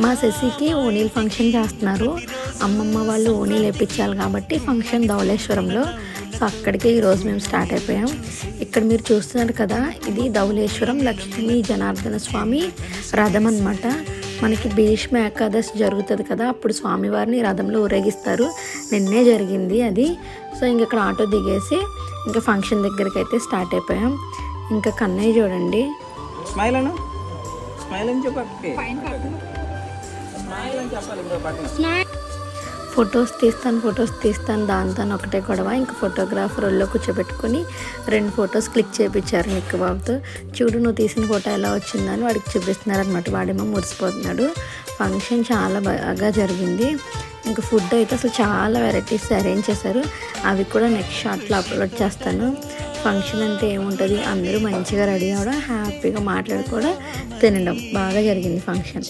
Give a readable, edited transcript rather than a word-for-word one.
మా శశికి ఓణీలు ఫంక్షన్ చేస్తున్నారు. అమ్మమ్మ వాళ్ళు ఓణీలు వేయించాలి కాబట్టి ఫంక్షన్ ధవళేశ్వరంలో. సో అక్కడికి ఈరోజు మేము స్టార్ట్ అయిపోయాం. ఇక్కడ మీరు చూస్తున్నారు కదా, ఇది ధవళేశ్వరం లక్ష్మీ జనార్దన స్వామి రథం అన్నమాట. మనకి భీష్మ ఏకాదశి జరుగుతుంది కదా, అప్పుడు స్వామివారిని రథంలో ఊరేగిస్తారు. నిన్నే జరిగింది అది. సో ఇక్కడ ఆటో దిగేసి ఇంకా ఫంక్షన్ దగ్గరికి అయితే స్టార్ట్ అయిపోయాం. ఇంకా కన్నయ్య చూడండి, స్మైల్ అను, స్మైల్ అని చెప్పి ఫొటోస్ తీస్తాను దాంతో ఒకటే గొడవ. ఇంకా ఫోటోగ్రాఫర్ ఒళ్ళో కూర్చోబెట్టుకొని 2 ఫొటోస్ క్లిక్ చేయించారు నిక్కు బాబుతో. చూడు నువ్వు తీసిన ఫోటో ఎలా వచ్చిందని వాడికి చూపిస్తున్నారు అనమాట. వాడేమో మురిసిపోతున్నాడు. ఫంక్షన్ చాలా బాగా జరిగింది. ఇంకా ఫుడ్ అయితే అసలు చాలా వెరైటీస్ అరేంజ్ చేశారు. అవి కూడా నెక్స్ట్ షార్ట్లో అప్లోడ్ చేస్తాను. ఫంక్షన్ అంటే ఏముంటుంది, అందరూ మంచిగా రెడీ అవ్వడం, హ్యాపీగా మాట్లాడుకోవడం, తినడం, బాగా జరిగింది ఫంక్షన్.